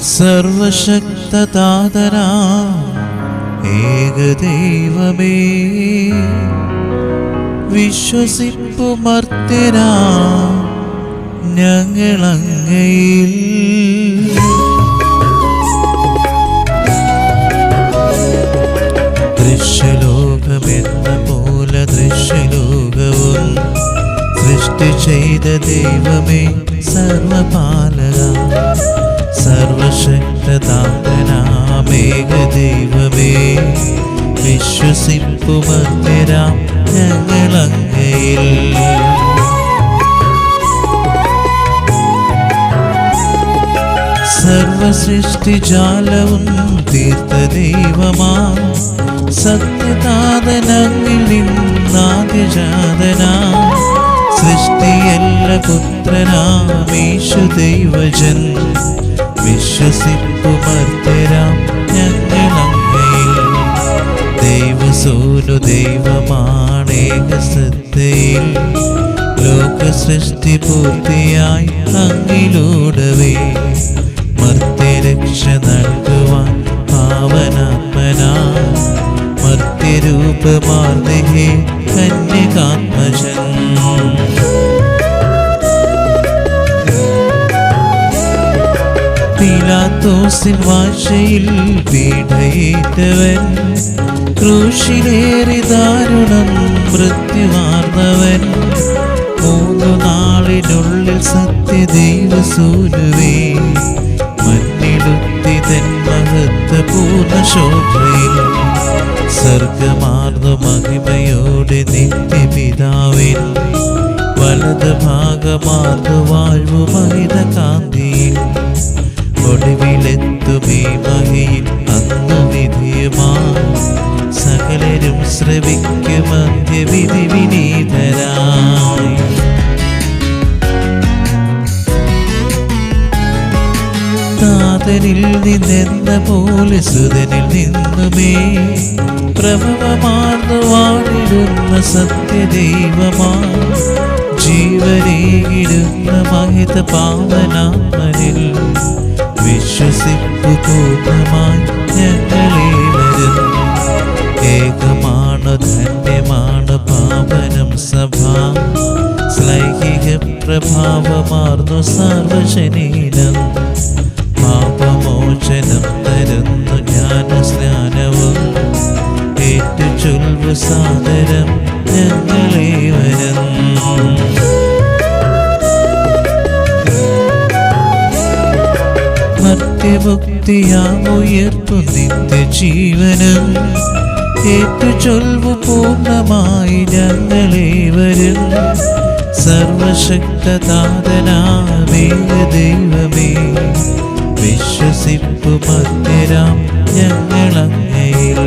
സർവശക്തദാതനാം ഏകദൈവമേ, വിശ്വസിപ്പു മർത്യരാം ഞങ്ങളങ്ങയിൽ. ദൃശ്യലോകമെന്ന പോലെ ദൃശ്യലോകവും സൃഷ്ടി ചെയ്ത ദൈവമേ, സർവപാലക സർവശക്തദാതനാമേക ദൈവമേ, വിശ്വസിപ്പു മർത്യരാം ഞങ്ങളങ്ങയിൽ. സർവസൃഷ്ടിജാലവും തീർത്ത ദൈവമാ, സത്യദാതനങ്ങിൽ നിന്നാദ്യജാതനാ, സൃഷ്ടിയല്ല പുത്രനാമീശു ദൈവജൻ, വിശ്വസിപ്പു മർത്യരാം ഞങ്ങളങ്ങയിൽ. ദൈവസൂനു ദൈവമാണേക സത്തയിൽ, ലോകസൃഷ്ടി പൂർത്തിയായി അങ്ങിലൂടവേ, മർത്യരക്ഷ നൽകുവാൻ പാവനാത്മനാ, മർത്യരൂപമാർദ്ദഹേ കന്യകാത്മജൻ. പീലാത്തോസിൻ വാഴ്ചയിൽ പീഡയേറ്റവൻ, ക്രൂശിലേറി ദാരുണം മൃത്യുവാർന്നവൻ, 3 നാളിനുള്ളിൽ സത്യദൈവസൂനുവേ, മണ്ണിലുത്തി തൻ മഹത്വപൂർണ്ണ ശോഭയിൽ, സ്വർഗമാർന്നു മഹിമയോടെ നിത്യപിതാവിൻ, വലത് ഭാഗമാർന്നു വാഴ്വു മഹിത കാന്തിയിൽ, ഒടുവിലെത്തുമീ മഹിയിൽ അന്നു വിധിയുമാ, സകലരും ശ്രവിക്കും അന്ത്യവിധി വിനീതരായി. താതനിൽ നിന്നെന്ന പോലെ സുതനിൽ നിന്നുമേ, പ്രഭവമാർന്നു വാണിടുന്ന സത്യദൈവമാ, ജീവനേകിടുന്ന മഹിത പാവനാത്മനിൽ, വിശ്വസിപ്പു പൂർണ്ണമായി ഞങ്ങളേവരും. ഏകമാണു ധന്യമാണു പാവനം സഭ, ശ്ലൈഹിക പ്രഭാവമാർന്നു സാർവജനീനം, പാപമോചനം തരുന്നു ജ്ഞാനസ്നാനവും, ഏറ്റുചൊൽവു സാദരം ഞങ്ങളേവരും. മർത്യമുക്തിയാമുയർപ്പു നിത്യജീവനും, ഏറ്റുചൊൽവു പൂർണ്ണമായി ഞങ്ങളേവരും. സർവശക്തദാതനാമേക ദൈവമേ, വിശ്വസിപ്പു മർത്യരാം ഞങ്ങളങ്ങയിൽ.